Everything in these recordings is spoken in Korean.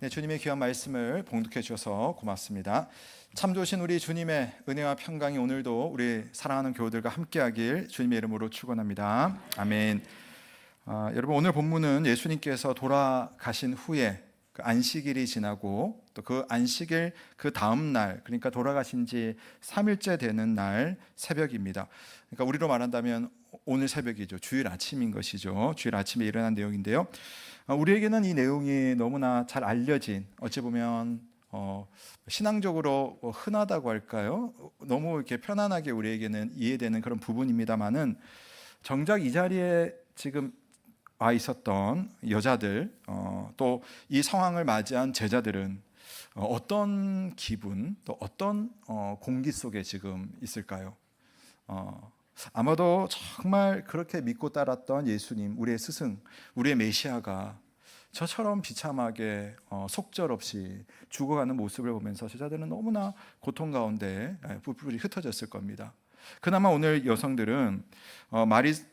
네, 주님의 귀한 말씀을 봉독해 주셔서 고맙습니다. 참 좋으신 우리 주님의 은혜와 평강이 오늘도 우리 사랑하는 교우들과 함께하길 주님의 이름으로 축원합니다. 아멘. 여러분, 오늘 본문은 예수님께서 돌아가신 후에 그 안식일이 지나고 또 그 안식일 그 다음 날, 그러니까 돌아가신 지 3일째 되는 날 새벽입니다. 그러니까 우리로 말한다면 오늘 새벽이죠. 주일 아침인 것이죠. 주일 아침에 일어난 내용인데요. 우리에게는 이 내용이 너무나 잘 알려진, 어찌 보면 신앙적으로 흔하다고 할까요? 너무 이렇게 편안하게 우리에게는 이해되는 그런 부분입니다만은, 정작 이 자리에 지금 와 있었던 여자들, 또 이 상황을 맞이한 제자들은 어떤 기분, 또 어떤 공기 속에 지금 있을까요? 아마도 정말 그렇게 믿고 따랐던 예수님, 우리의 스승, 우리의 메시아가 저처럼 비참하게 속절없이 죽어가는 모습을 보면서 제자들은 너무나 고통 가운데 뿔뿔이 흩어졌을 겁니다. 그나마 오늘 여성들은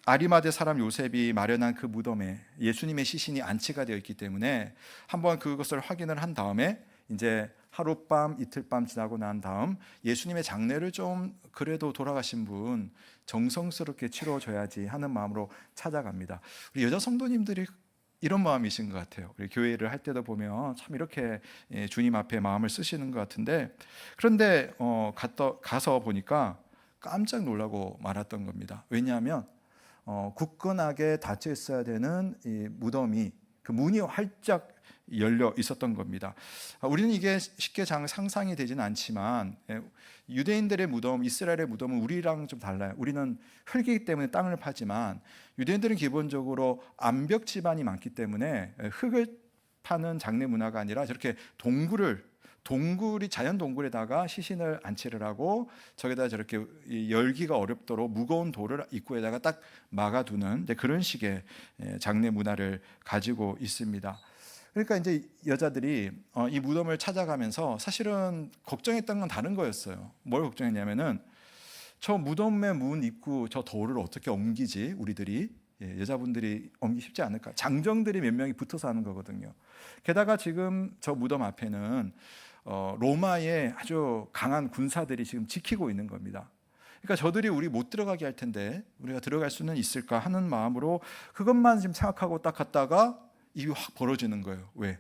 아리마대 사람 요셉이 마련한 그 무덤에 예수님의 시신이 안치가 되어 있기 때문에 한번 그것을 확인을 한 다음에 이제 하룻밤 이틀밤 지나고 난 다음 예수님의 장례를 좀 그래도 돌아가신 분 정성스럽게 치러줘야지 하는 마음으로 찾아갑니다. 우리 여자 성도님들이 이런 마음이신 것 같아요. 우리 교회를 할 때도 보면 참 이렇게 주님 앞에 마음을 쓰시는 것 같은데, 그런데 가서 보니까 깜짝 놀라고 말았던 겁니다. 왜냐하면 굳건하게 닫혀 있어야 되는 이 무덤이, 그 문이 활짝 열려 있었던 겁니다. 우리는 이게 쉽게 상상이 되지는 않지만 유대인들의 무덤, 이스라엘의 무덤은 우리랑 좀 달라요. 우리는 흙이기 때문에 땅을 파지만 유대인들은 기본적으로 암벽 지반이 많기 때문에 흙을 파는 장례 문화가 아니라 저렇게 동굴이 자연 동굴에다가 시신을 안치를 하고 저기다 저렇게 열기가 어렵도록 무거운 돌을 입구에다가 딱 막아두는 그런 식의 장례 문화를 가지고 있습니다. 그러니까 이제 여자들이 이 무덤을 찾아가면서 사실은 걱정했던 건 다른 거였어요. 뭘 걱정했냐면은 저 무덤의 문 입구 저 돌을 어떻게 옮기지 우리들이, 여자분들이 옮기 쉽지 않을까. 장정들이 몇 명이 붙어서 하는 거거든요. 게다가 지금 저 무덤 앞에는 로마의 아주 강한 군사들이 지금 지키고 있는 겁니다. 그러니까 저들이 우리 못 들어가게 할 텐데 우리가 들어갈 수는 있을까 하는 마음으로 그것만 지금 생각하고 딱 갔다가 입이 확 벌어지는 거예요. 왜?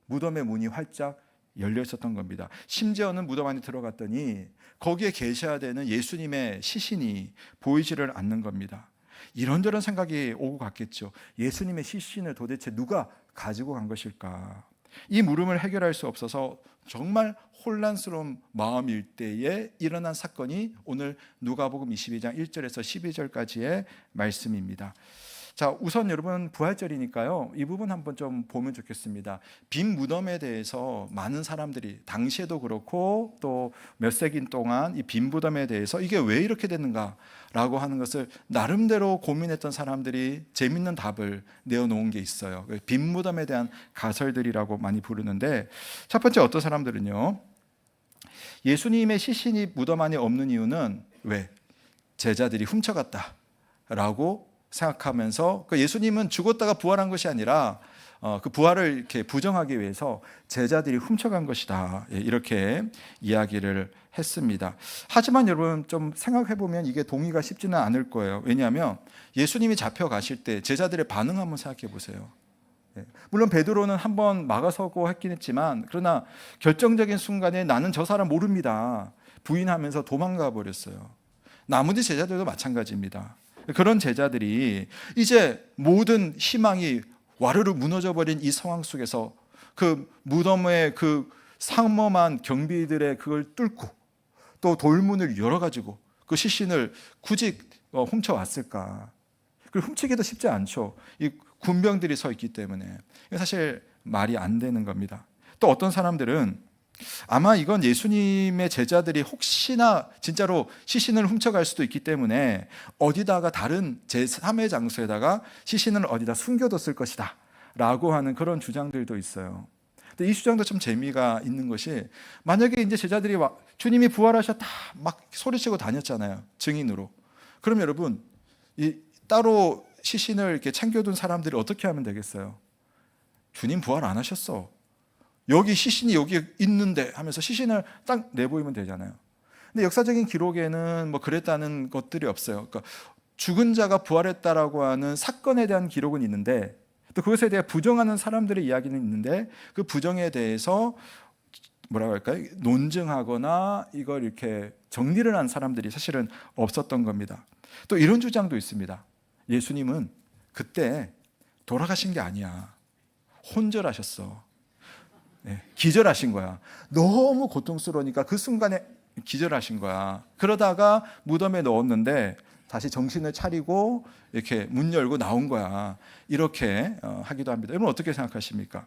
무덤의 문이 활짝 열려 있었던 겁니다. 심지어는 무덤 안에 들어갔더니 거기에 계셔야 되는 예수님의 시신이 보이지를 않는 겁니다. 이런저런 생각이 오고 갔겠죠. 예수님의 시신을 도대체 누가 가지고 간 것일까? 이 물음을 해결할 수 없어서 정말 혼란스러운 마음일 때에 일어난 사건이 오늘 누가복음 22장 1절에서 12절까지의 말씀입니다. 자, 우선 여러분 부활절이니까요, 이 부분 한번 좀 보면 좋겠습니다. 빈 무덤에 대해서 많은 사람들이 당시에도 그렇고 또 몇 세기 동안 이 빈 무덤에 대해서 이게 왜 이렇게 됐는가라고 하는 것을 나름대로 고민했던 사람들이 재밌는 답을 내어놓은 게 있어요. 빈 무덤에 대한 가설들이라고 많이 부르는데, 첫 번째 어떤 사람들은요, 예수님의 시신이 무덤 안에 없는 이유는 왜? 제자들이 훔쳐갔다라고 생각하면서, 그 예수님은 죽었다가 부활한 것이 아니라 그 부활을 이렇게 부정하기 위해서 제자들이 훔쳐간 것이다, 이렇게 이야기를 했습니다. 하지만 여러분 좀 생각해 보면 이게 동의가 쉽지는 않을 거예요. 왜냐하면 예수님이 잡혀가실 때 제자들의 반응 한번 생각해 보세요. 물론 베드로는 한번 막아서고 했긴 했지만, 그러나 결정적인 순간에 나는 저 사람 모릅니다 부인하면서 도망가 버렸어요. 나머지 제자들도 마찬가지입니다. 그런 제자들이 이제 모든 희망이 와르르 무너져 버린 이 상황 속에서 그 무덤의 그 상엄한 경비들의 그걸 뚫고 또 돌문을 열어가지고 그 시신을 굳이 훔쳐왔을까? 그리고 훔치기도 쉽지 않죠. 이 군병들이 서 있기 때문에 사실 말이 안 되는 겁니다. 또 어떤 사람들은 아마 이건 예수님의 제자들이 혹시나 진짜로 시신을 훔쳐갈 수도 있기 때문에 어디다가 다른 제3의 장소에다가 시신을 어디다 숨겨뒀을 것이다 라고 하는 그런 주장들도 있어요. 근데 이 주장도 좀 재미가 있는 것이, 만약에 이제 제자들이 주님이 부활하셨다 막 소리치고 다녔잖아요, 증인으로. 그럼 여러분 이 따로 시신을 이렇게 챙겨둔 사람들이 어떻게 하면 되겠어요? 주님 부활 안 하셨어, 여기 시신이 여기 있는데 하면서 시신을 딱 내보이면 되잖아요. 근데 역사적인 기록에는 뭐 그랬다는 것들이 없어요. 그러니까 죽은 자가 부활했다라고 하는 사건에 대한 기록은 있는데 또 그것에 대해 부정하는 사람들의 이야기는 있는데 그 부정에 대해서 뭐라고 할까요? 논증하거나 이걸 이렇게 정리를 한 사람들이 사실은 없었던 겁니다. 또 이런 주장도 있습니다. 예수님은 그때 돌아가신 게 아니야. 혼절하셨어. 네, 기절하신 거야. 너무 고통스러우니까 그 순간에 기절하신 거야. 그러다가 무덤에 넣었는데 다시 정신을 차리고 이렇게 문 열고 나온 거야. 이렇게 하기도 합니다. 여러분 어떻게 생각하십니까?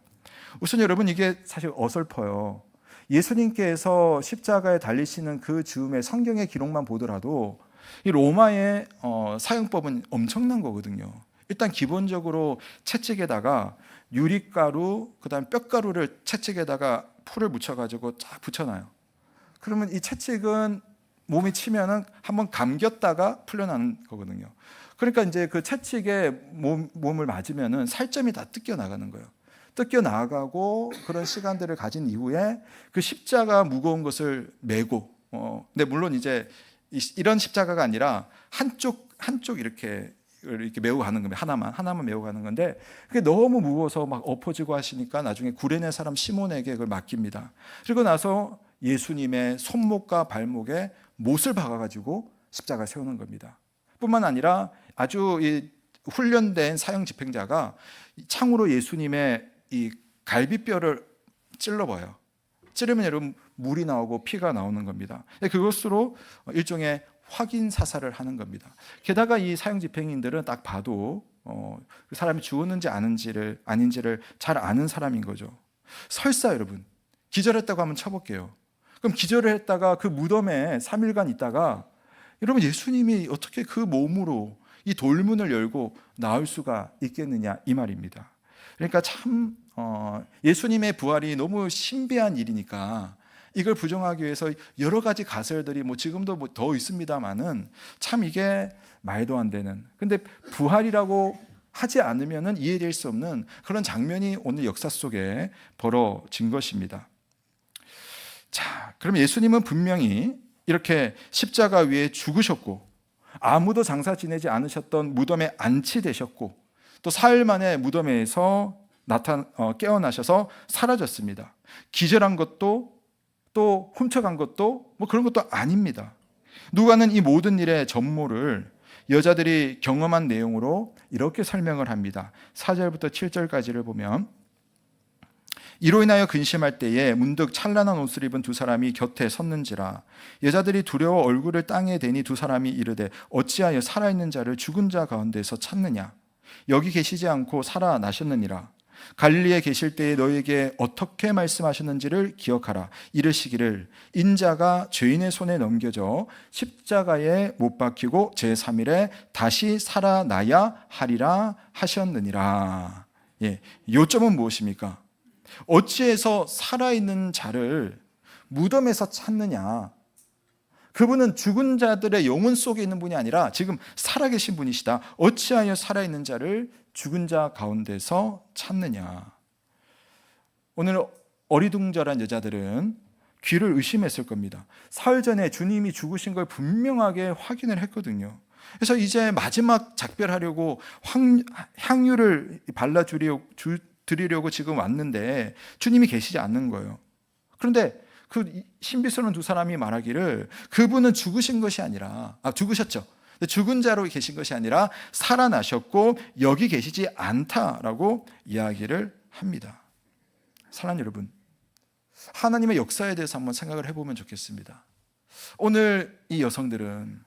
우선 여러분 이게 사실 어설퍼요. 예수님께서 십자가에 달리시는 그 즈음에 성경의 기록만 보더라도 이 로마의 사형법은 엄청난 거거든요. 일단 기본적으로 채찍에다가 유리가루, 그다음 뼈가루를 채찍에다가 풀을 묻혀가지고 쫙 붙여놔요. 그러면 이 채찍은 몸이 치면은 한번 감겼다가 풀려나는 거거든요. 그러니까 이제 그 채찍에 몸을 맞으면은 살점이 다 뜯겨 나가는 거예요. 뜯겨 나가고 그런 시간들을 가진 이후에 그 십자가 무거운 것을 메고, 근데 물론 이제 이런 십자가가 아니라 한쪽 이렇게 메고 가는 겁니다. 하나만 메고 가는 건데 그게 너무 무거워서 막 엎어지고 하시니까 나중에 구레네 사람 시몬에게 그걸 맡깁니다. 그리고 나서 예수님의 손목과 발목에 못을 박아가지고 십자가 세우는 겁니다. 뿐만 아니라 아주 이 훈련된 사형 집행자가 창으로 예수님의 이 갈비뼈를 찔러봐요. 찌르면 여러분 물이 나오고 피가 나오는 겁니다. 그것으로 일종의 확인 사살을 하는 겁니다. 게다가 이 사형 집행인들은 딱 봐도 그 사람이 죽었는지 아닌지를 잘 아는 사람인 거죠. 설사 여러분 기절했다고 한번 쳐볼게요. 그럼 기절을 했다가 그 무덤에 3일간 있다가 여러분 예수님이 어떻게 그 몸으로 이 돌문을 열고 나올 수가 있겠느냐 이 말입니다. 그러니까 참 예수님의 부활이 너무 신비한 일이니까 이걸 부정하기 위해서 여러 가지 가설들이 뭐 지금도 뭐 더 있습니다만은 참 이게 말도 안 되는, 근데 부활이라고 하지 않으면은 이해될 수 없는 그런 장면이 오늘 역사 속에 벌어진 것입니다. 자, 그럼 예수님은 분명히 이렇게 십자가 위에 죽으셨고 아무도 장사 지내지 않으셨던 무덤에 안치되셨고 또 사흘 만에 무덤에서 깨어나셔서 사라졌습니다. 기절한 것도 또 훔쳐간 것도 뭐 그런 것도 아닙니다. 누가는 이 모든 일의 전모를 여자들이 경험한 내용으로 이렇게 설명을 합니다. 4절부터 7절까지를 보면 이로 인하여 근심할 때에 문득 찬란한 옷을 입은 두 사람이 곁에 섰는지라 여자들이 두려워 얼굴을 땅에 대니 두 사람이 이르되 어찌하여 살아있는 자를 죽은 자 가운데서 찾느냐 여기 계시지 않고 살아나셨느니라 갈릴리에 계실 때에 너희에게 어떻게 말씀하셨는지를 기억하라 이르시기를 인자가 죄인의 손에 넘겨져 십자가에 못 박히고 제3일에 다시 살아나야 하리라 하셨느니라. 예, 요점은 무엇입니까? 어찌해서 살아있는 자를 무덤에서 찾느냐? 그분은 죽은 자들의 영혼 속에 있는 분이 아니라 지금 살아계신 분이시다. 어찌하여 살아있는 자를 죽은 자 가운데서 찾느냐? 오늘 어리둥절한 여자들은 귀를 의심했을 겁니다. 사흘 전에 주님이 죽으신 걸 분명하게 확인을 했거든요. 그래서 이제 마지막 작별하려고 향유를 드리려고 지금 왔는데 주님이 계시지 않는 거예요. 그런데 그 신비스러운 두 사람이 말하기를 그분은 죽으신 것이 아니라 죽으셨죠. 죽은 자로 계신 것이 아니라 살아나셨고 여기 계시지 않다라고 이야기를 합니다. 사랑하는 여러분, 하나님의 역사에 대해서 한번 생각을 해보면 좋겠습니다. 오늘 이 여성들은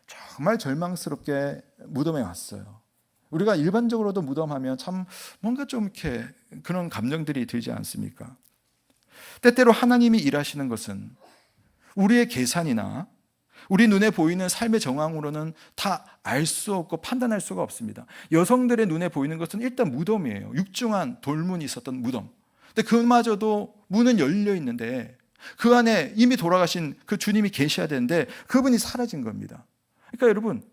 정말 절망스럽게 무덤에 왔어요. 우리가 일반적으로도 무덤하면 참 뭔가 좀 이렇게 그런 감정들이 들지 않습니까? 때때로 하나님이 일하시는 것은 우리의 계산이나 우리 눈에 보이는 삶의 정황으로는 다 알 수 없고 판단할 수가 없습니다. 여성들의 눈에 보이는 것은 일단 무덤이에요. 육중한 돌문이 있었던 무덤. 근데 그마저도 문은 열려 있는데 그 안에 이미 돌아가신 그 주님이 계셔야 되는데 그분이 사라진 겁니다. 그러니까 여러분,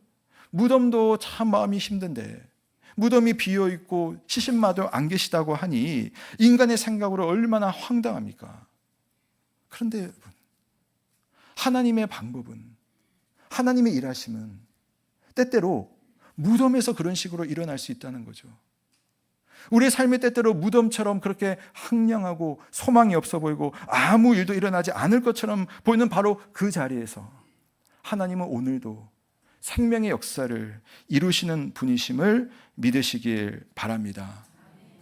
무덤도 참 마음이 힘든데 무덤이 비어있고 시신마도 안 계시다고 하니 인간의 생각으로 얼마나 황당합니까? 그런데 여러분, 하나님의 방법은, 하나님의 일하심은 때때로 무덤에서 그런 식으로 일어날 수 있다는 거죠. 우리의 삶이 때때로 무덤처럼 그렇게 황량하고 소망이 없어 보이고 아무 일도 일어나지 않을 것처럼 보이는 바로 그 자리에서 하나님은 오늘도 생명의 역사를 이루시는 분이심을 믿으시길 바랍니다.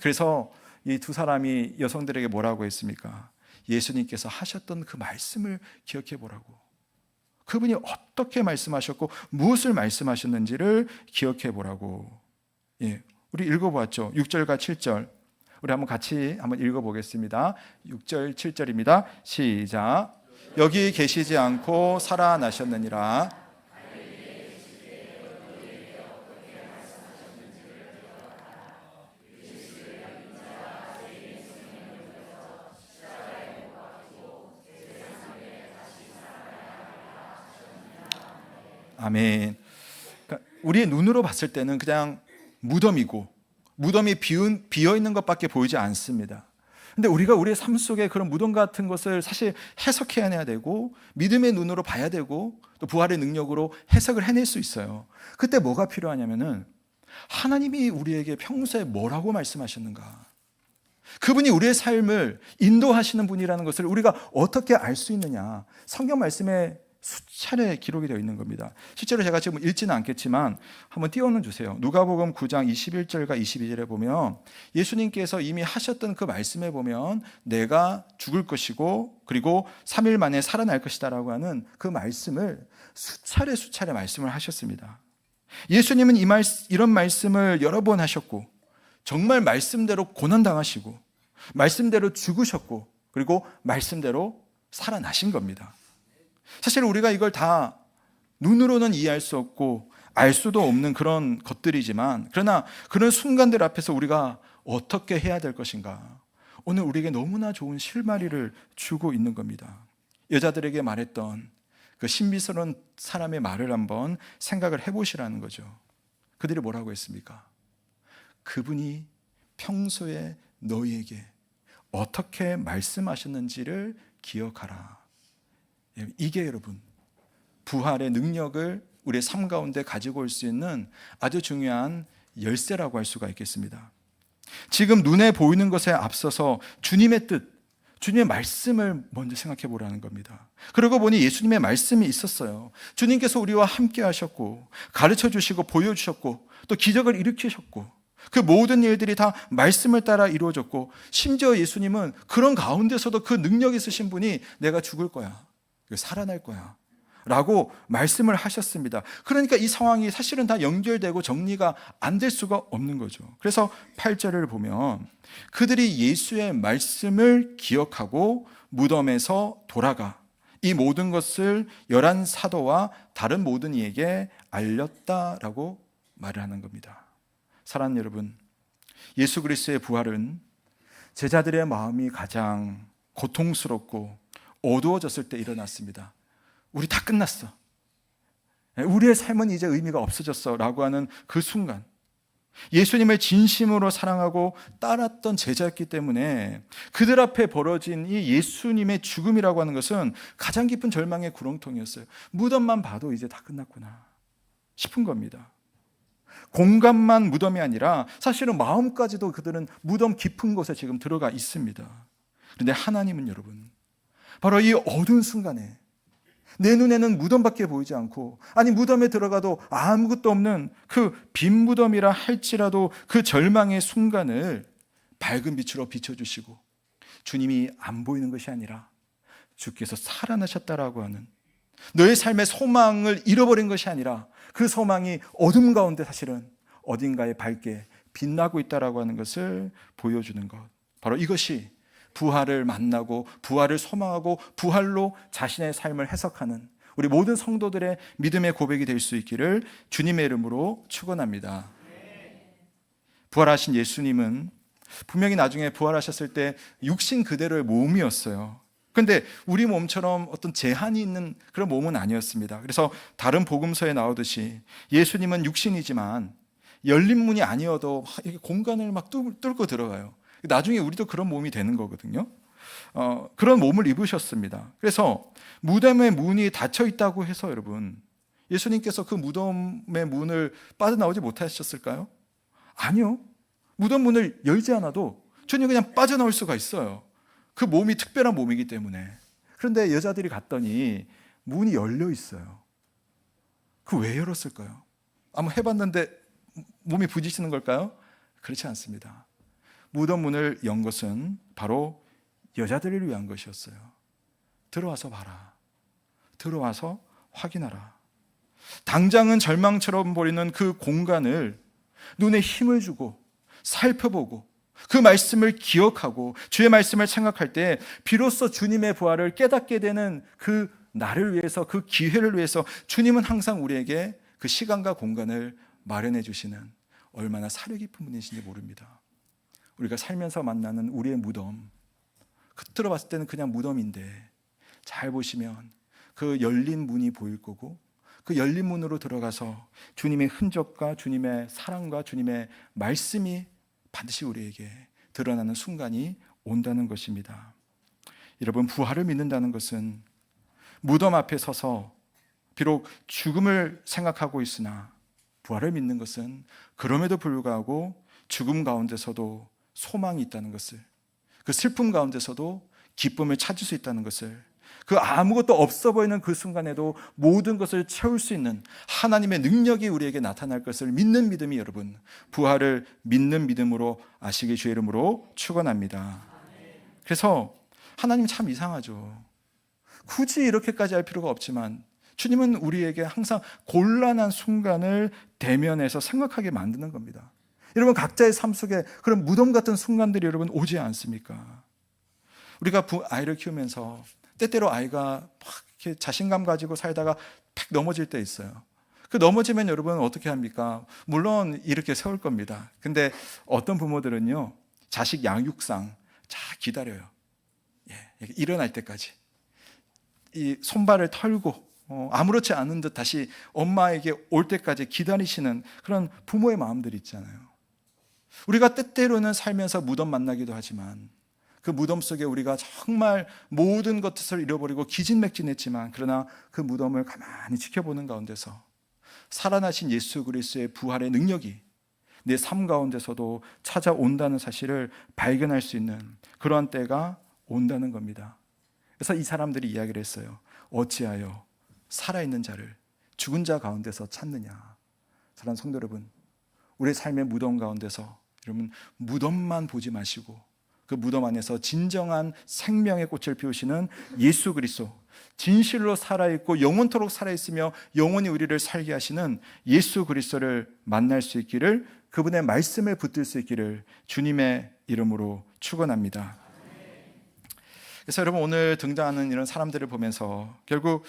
그래서 이 두 사람이 여성들에게 뭐라고 했습니까? 예수님께서 하셨던 그 말씀을 기억해 보라고. 그분이 어떻게 말씀하셨고 무엇을 말씀하셨는지를 기억해 보라고. 예, 우리 읽어보았죠. 6절과 7절. 우리 한번 같이 한번 읽어보겠습니다. 6절 7절입니다. 시작. 여기 계시지 않고 살아나셨느니라. 아멘. 그러니까 우리의 눈으로 봤을 때는 그냥 무덤이고 무덤이 비어 있는 것밖에 보이지 않습니다. 근데 우리가 우리의 삶 속에 그런 무덤 같은 것을 사실 해석해야 되고 믿음의 눈으로 봐야 되고 또 부활의 능력으로 해석을 해낼 수 있어요. 그때 뭐가 필요하냐면은 하나님이 우리에게 평소에 뭐라고 말씀하셨는가, 그분이 우리의 삶을 인도하시는 분이라는 것을 우리가 어떻게 알 수 있느냐, 성경 말씀에 수차례 기록이 되어 있는 겁니다. 실제로 제가 지금 읽지는 않겠지만 한번 띄워는 주세요. 누가복음 9장 21절과 22절에 보면 예수님께서 이미 하셨던 그 말씀에 보면 내가 죽을 것이고 그리고 3일 만에 살아날 것이다 라고 하는 그 말씀을 수차례 말씀을 하셨습니다. 예수님은 이런 말씀을 여러 번 하셨고 정말 말씀대로 고난당하시고 말씀대로 죽으셨고 그리고 말씀대로 살아나신 겁니다. 사실 우리가 이걸 다 눈으로는 이해할 수 없고 알 수도 없는 그런 것들이지만, 그러나 그런 순간들 앞에서 우리가 어떻게 해야 될 것인가, 오늘 우리에게 너무나 좋은 실마리를 주고 있는 겁니다. 여자들에게 말했던 그 신비스러운 사람의 말을 한번 생각을 해보시라는 거죠. 그들이 뭐라고 했습니까? 그분이 평소에 너희에게 어떻게 말씀하셨는지를 기억하라. 이게 여러분 부활의 능력을 우리의 삶 가운데 가지고 올 수 있는 아주 중요한 열쇠라고 할 수가 있겠습니다. 지금 눈에 보이는 것에 앞서서 주님의 뜻, 주님의 말씀을 먼저 생각해 보라는 겁니다. 그러고 보니 예수님의 말씀이 있었어요. 주님께서 우리와 함께 하셨고 가르쳐 주시고 보여주셨고 또 기적을 일으키셨고 그 모든 일들이 다 말씀을 따라 이루어졌고, 심지어 예수님은 그런 가운데서도 그 능력 있으신 분이 내가 죽을 거야, 살아날 거야 라고 말씀을 하셨습니다. 그러니까 이 상황이 사실은 다 연결되고 정리가 안 될 수가 없는 거죠. 그래서 8절을 보면 그들이 예수의 말씀을 기억하고 무덤에서 돌아가 이 모든 것을 11 사도와 다른 모든 이에게 알렸다라고 말을 하는 겁니다. 사랑하는 여러분, 예수 그리스도의 부활은 제자들의 마음이 가장 고통스럽고 어두워졌을 때 일어났습니다. 우리 다 끝났어, 우리의 삶은 이제 의미가 없어졌어 라고 하는 그 순간, 예수님을 진심으로 사랑하고 따랐던 제자였기 때문에 그들 앞에 벌어진 이 예수님의 죽음이라고 하는 것은 가장 깊은 절망의 구렁텅이였어요. 무덤만 봐도 이제 다 끝났구나 싶은 겁니다. 공간만 무덤이 아니라 사실은 마음까지도 그들은 무덤 깊은 곳에 지금 들어가 있습니다. 그런데 하나님은 여러분 바로 이 어두운 순간에 내 눈에는 무덤밖에 보이지 않고, 아니 무덤에 들어가도 아무것도 없는 그 빈 무덤이라 할지라도 그 절망의 순간을 밝은 빛으로 비춰주시고 주님이 안 보이는 것이 아니라 주께서 살아나셨다라고 하는, 너의 삶의 소망을 잃어버린 것이 아니라 그 소망이 어둠 가운데 사실은 어딘가에 밝게 빛나고 있다라고 하는 것을 보여주는 것, 바로 이것이 부활을 만나고 부활을 소망하고 부활로 자신의 삶을 해석하는 우리 모든 성도들의 믿음의 고백이 될 수 있기를 주님의 이름으로 축원합니다. 부활하신 예수님은 분명히 나중에 부활하셨을 때 육신 그대로의 몸이었어요. 그런데 우리 몸처럼 어떤 제한이 있는 그런 몸은 아니었습니다. 그래서 다른 복음서에 나오듯이 예수님은 육신이지만 열린 문이 아니어도 막 이렇게 공간을 막 뚫고 들어가요. 나중에 우리도 그런 몸이 되는 거거든요. 그런 몸을 입으셨습니다. 그래서 무덤의 문이 닫혀 있다고 해서 여러분, 예수님께서 그 무덤의 문을 빠져나오지 못하셨을까요? 아니요. 무덤 문을 열지 않아도 주님 그냥 빠져나올 수가 있어요. 그 몸이 특별한 몸이기 때문에. 그런데 여자들이 갔더니 문이 열려 있어요. 그 왜 열었을까요? 한번 해봤는데 몸이 부딪히는 걸까요? 그렇지 않습니다. 무덤 문을 연 것은 바로 여자들을 위한 것이었어요. 들어와서 봐라. 들어와서 확인하라. 당장은 절망처럼 보이는 그 공간을 눈에 힘을 주고 살펴보고 그 말씀을 기억하고 주의 말씀을 생각할 때 비로소 주님의 부활을 깨닫게 되는 그 나를 위해서, 그 기회를 위해서 주님은 항상 우리에게 그 시간과 공간을 마련해 주시는 얼마나 사려 깊은 분이신지 모릅니다. 우리가 살면서 만나는 우리의 무덤, 겉으로 봤을 때는 그냥 무덤인데 잘 보시면 그 열린 문이 보일 거고 그 열린 문으로 들어가서 주님의 흔적과 주님의 사랑과 주님의 말씀이 반드시 우리에게 드러나는 순간이 온다는 것입니다. 여러분, 부활을 믿는다는 것은 무덤 앞에 서서 비록 죽음을 생각하고 있으나 부활을 믿는 것은 그럼에도 불구하고 죽음 가운데서도 소망이 있다는 것을, 그 슬픔 가운데서도 기쁨을 찾을 수 있다는 것을, 그 아무것도 없어 보이는 그 순간에도 모든 것을 채울 수 있는 하나님의 능력이 우리에게 나타날 것을 믿는 믿음이 여러분, 부활을 믿는 믿음으로 아시기 주의 이름으로 축원합니다. 그래서 하나님 참 이상하죠. 굳이 이렇게까지 할 필요가 없지만 주님은 우리에게 항상 곤란한 순간을 대면해서 생각하게 만드는 겁니다. 여러분, 각자의 삶 속에 그런 무덤 같은 순간들이 여러분 오지 않습니까? 우리가 아이를 키우면서 때때로 아이가 막 이렇게 자신감 가지고 살다가 팍 넘어질 때 있어요. 그 넘어지면 여러분 어떻게 합니까? 물론 이렇게 세울 겁니다. 근데 어떤 부모들은요, 자식 양육상 자 기다려요. 일어날 때까지 이 손발을 털고 아무렇지 않은 듯 다시 엄마에게 올 때까지 기다리시는 그런 부모의 마음들이 있잖아요. 우리가 때때로는 살면서 무덤 만나기도 하지만 그 무덤 속에 우리가 정말 모든 것을 잃어버리고 기진맥진했지만 그러나 그 무덤을 가만히 지켜보는 가운데서 살아나신 예수 그리스도의 부활의 능력이 내 삶 가운데서도 찾아온다는 사실을 발견할 수 있는 그러한 때가 온다는 겁니다. 그래서 이 사람들이 이야기를 했어요. 어찌하여 살아있는 자를 죽은 자 가운데서 찾느냐. 사랑하는 성도 여러분, 우리의 삶의 무덤 가운데서 여러분 무덤만 보지 마시고 그 무덤 안에서 진정한 생명의 꽃을 피우시는 예수 그리스도, 진실로 살아있고 영원토록 살아있으며 영원히 우리를 살게 하시는 예수 그리스도를 만날 수 있기를, 그분의 말씀을 붙들 수 있기를 주님의 이름으로 축원합니다. 그래서 여러분, 오늘 등장하는 이런 사람들을 보면서 결국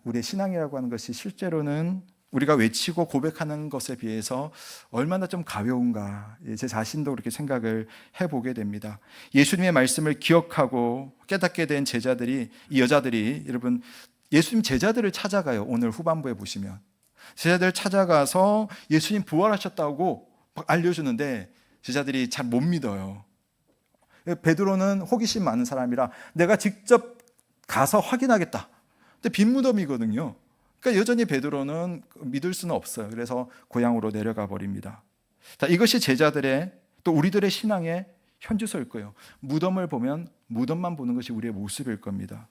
우리의 신앙이라고 하는 것이 실제로는 우리가 외치고 고백하는 것에 비해서 얼마나 좀 가벼운가, 제 자신도 그렇게 생각을 해보게 됩니다. 예수님의 말씀을 기억하고 깨닫게 된 제자들이, 이 여자들이 여러분 예수님 제자들을 찾아가요. 오늘 후반부에 보시면 제자들 찾아가서 예수님 부활하셨다고 막 알려주는데 제자들이 잘 못 믿어요. 베드로는 호기심 많은 사람이라 내가 직접 가서 확인하겠다. 근데 빈 무덤이거든요. 그러니까 여전히 베드로는 믿을 수는 없어요. 그래서 고향으로 내려가 버립니다. 자, 이것이 제자들의, 또 우리들의 신앙의 현주소일 거예요. 무덤을 보면 무덤만 보는 것이 우리의 모습일 겁니다.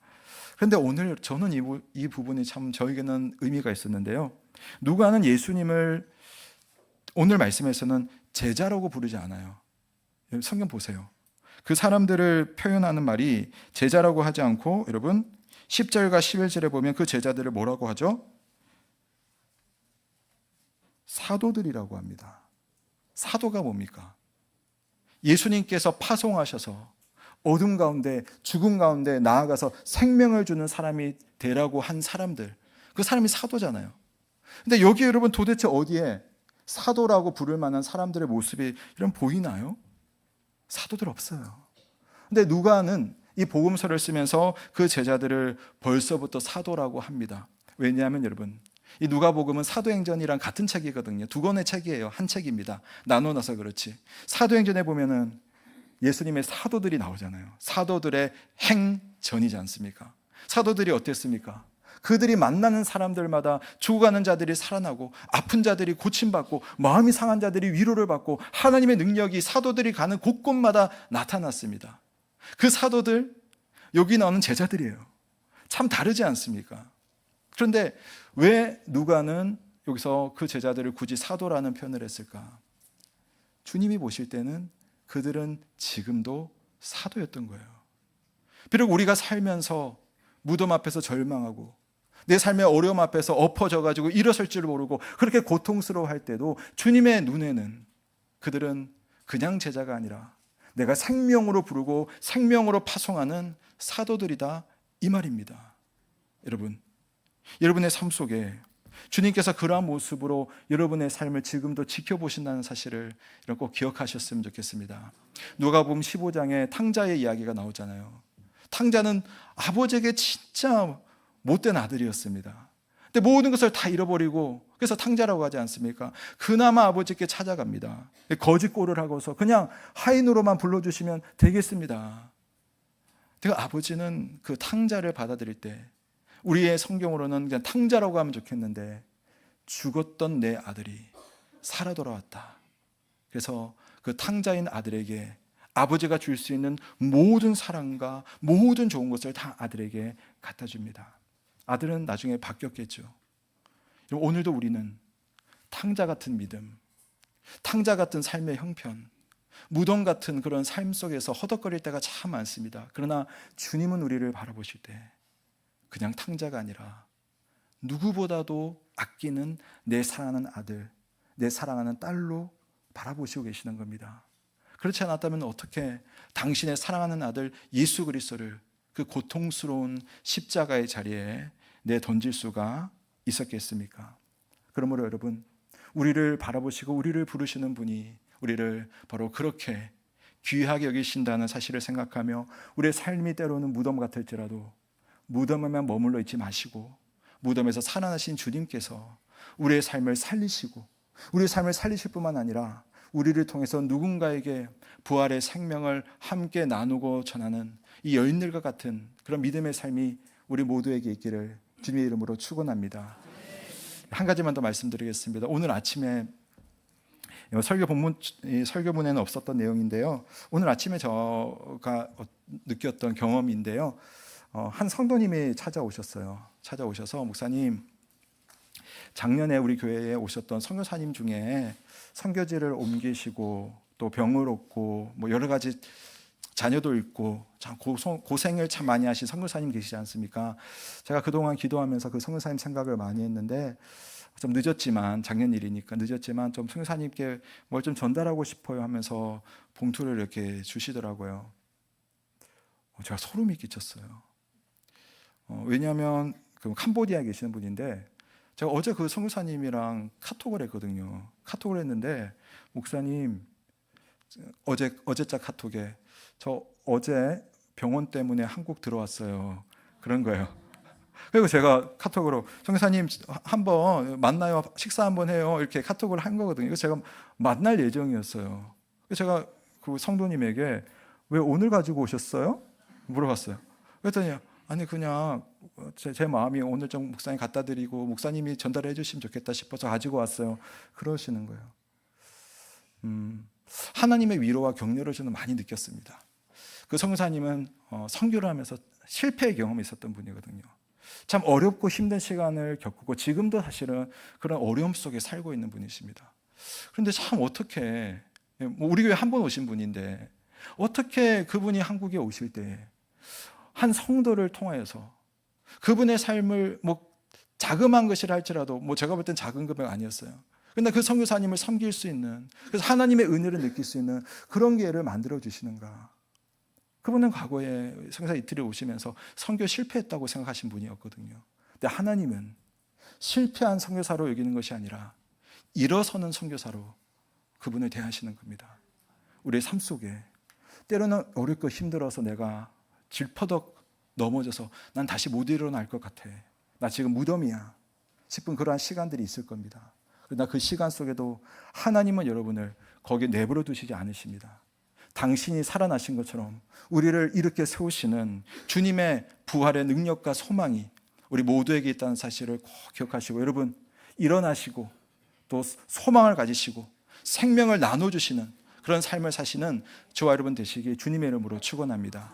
그런데 오늘 저는 이 부분이 참 저에게는 의미가 있었는데요. 누가는 예수님을 오늘 말씀에서는 제자라고 부르지 않아요. 성경 보세요. 그 사람들을 표현하는 말이 제자라고 하지 않고 여러분 10절과 11절에 보면 그 제자들을 뭐라고 하죠? 사도들이라고 합니다. 사도가 뭡니까? 예수님께서 파송하셔서 어둠 가운데, 죽음 가운데 나아가서 생명을 주는 사람이 되라고 한 사람들, 그 사람이 사도잖아요. 근데 여기 여러분 도대체 어디에 사도라고 부를 만한 사람들의 모습이 이런 보이나요? 사도들 없어요. 근데 누가는 이 복음서를 쓰면서 그 제자들을 벌써부터 사도라고 합니다. 왜냐하면 여러분 이 누가복음은 사도행전이랑 같은 책이거든요. 두 권의 책이에요. 한 책입니다. 나눠놔서 그렇지. 사도행전에 보면은 예수님의 사도들이 나오잖아요. 사도들의 행전이지 않습니까? 사도들이 어땠습니까? 그들이 만나는 사람들마다 죽어가는 자들이 살아나고 아픈 자들이 고침받고 마음이 상한 자들이 위로를 받고 하나님의 능력이 사도들이 가는 곳곳마다 나타났습니다. 그 사도들, 여기 나오는 제자들이에요. 참 다르지 않습니까? 그런데 왜 누가는 여기서 그 제자들을 굳이 사도라는 표현을 했을까? 주님이 보실 때는 그들은 지금도 사도였던 거예요. 비록 우리가 살면서 무덤 앞에서 절망하고 내 삶의 어려움 앞에서 엎어져가지고 일어설 줄 모르고 그렇게 고통스러워할 때도 주님의 눈에는 그들은 그냥 제자가 아니라 내가 생명으로 부르고 생명으로 파송하는 사도들이다, 이 말입니다. 여러분의 삶 속에 주님께서 그러한 모습으로 여러분의 삶을 지금도 지켜보신다는 사실을 꼭 기억하셨으면 좋겠습니다. 누가복음 15장에 탕자의 이야기가 나오잖아요. 탕자는 아버지에게 진짜 못된 아들이었습니다. 근데 모든 것을 다 잃어버리고, 그래서 탕자라고 하지 않습니까? 그나마 아버지께 찾아갑니다. 거짓골을 하고서 그냥 하인으로만 불러주시면 되겠습니다. 그 아버지는 그 탕자를 받아들일 때, 우리의 성경으로는 그냥 탕자라고 하면 좋겠는데, 죽었던 내 아들이 살아 돌아왔다. 그래서 그 탕자인 아들에게 아버지가 줄 수 있는 모든 사랑과 모든 좋은 것을 다 아들에게 갖다 줍니다. 아들은 나중에 바뀌었겠죠. 오늘도 우리는 탕자 같은 믿음, 탕자 같은 삶의 형편, 무덤 같은 그런 삶 속에서 허덕거릴 때가 참 많습니다. 그러나 주님은 우리를 바라보실 때 그냥 탕자가 아니라 누구보다도 아끼는 내 사랑하는 아들, 내 사랑하는 딸로 바라보시고 계시는 겁니다. 그렇지 않았다면 어떻게 당신의 사랑하는 아들 예수 그리스도를 그 고통스러운 십자가의 자리에 내던질 수가 있었겠습니까? 그러므로 여러분, 우리를 바라보시고 우리를 부르시는 분이 우리를 바로 그렇게 귀하게 여기신다는 사실을 생각하며 우리의 삶이 때로는 무덤 같을지라도 무덤에만 머물러 있지 마시고 무덤에서 살아나신 주님께서 우리의 삶을 살리시고 우리의 삶을 살리실 뿐만 아니라 우리를 통해서 누군가에게 부활의 생명을 함께 나누고 전하는 이 여인들과 같은 그런 믿음의 삶이 우리 모두에게 있기를 주님의 이름으로 축원합니다. 한 가지만 더 말씀드리겠습니다. 오늘 아침에 설교문에는 없었던 내용인데요. 오늘 아침에 제가 느꼈던 경험인데요. 한 성도님이 찾아오셔서 목사님, 작년에 우리 교회에 오셨던 선교사님 중에 선교지를 옮기시고 또 병을 얻고 뭐 여러 가지 자녀도 있고 참 고생을 참 많이 하신 선교사님 계시지 않습니까? 제가 그동안 기도하면서 그 선교사님 생각을 많이 했는데 좀 늦었지만, 작년 일이니까 늦었지만 좀 선교사님께 뭘 좀 전달하고 싶어요 하면서 봉투를 이렇게 주시더라고요. 제가 소름이 끼쳤어요. 왜냐하면 그 캄보디아에 계시는 분인데 제가 어제 그 선교사님이랑 카톡을 했거든요. 카톡을 했는데 목사님, 어제자 카톡에 저 어제 병원 때문에 한국 들어왔어요. 그런 거예요. 그리고 제가 카톡으로 선교사님 한번 만나요, 식사 한번 해요, 이렇게 카톡을 한 거거든요. 그래서 제가 만날 예정이었어요. 그래서 제가 그 성도님에게 왜 오늘 가지고 오셨어요? 물어봤어요. 그랬더니 아니 그냥 제 마음이 오늘 좀 목사님 갖다 드리고 목사님이 전달해 주시면 좋겠다 싶어서 가지고 왔어요. 그러시는 거예요. 하나님의 위로와 격려를 저는 많이 느꼈습니다. 그 선교사님은 선교를 하면서 실패의 경험이 있었던 분이거든요. 참 어렵고 힘든 시간을 겪고 지금도 사실은 그런 어려움 속에 살고 있는 분이십니다. 그런데 참 어떻게, 우리 교회 한 번 오신 분인데 어떻게 그분이 한국에 오실 때 한 성도를 통하여서 그분의 삶을 자그마한 것이라 할지라도 제가 볼 땐 작은 금액 아니었어요. 그런데 그 선교사님을 섬길 수 있는, 그래서 하나님의 은혜를 느낄 수 있는 그런 기회를 만들어 주시는가. 그분은 과거에 선교사 이틀에 오시면서 선교 실패했다고 생각하신 분이었거든요. 근데 하나님은 실패한 선교사로 여기는 것이 아니라 일어서는 선교사로 그분을 대하시는 겁니다. 우리의 삶 속에 때로는 어렵고 힘들어서 내가 질퍼덕 넘어져서 난 다시 못 일어날 것 같아, 나 지금 무덤이야, 싶은 그러한 시간들이 있을 겁니다. 그러나 그 시간 속에도 하나님은 여러분을 거기에 내버려 두시지 않으십니다. 당신이 살아나신 것처럼 우리를 일으켜 세우시는 주님의 부활의 능력과 소망이 우리 모두에게 있다는 사실을 꼭 기억하시고, 여러분 일어나시고 또 소망을 가지시고 생명을 나눠주시는 그런 삶을 사시는 저와 여러분 되시기 주님의 이름으로 축원합니다.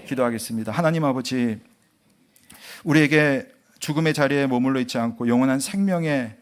기도하겠습니다. 하나님 아버지, 우리에게 죽음의 자리에 머물러 있지 않고 영원한 생명의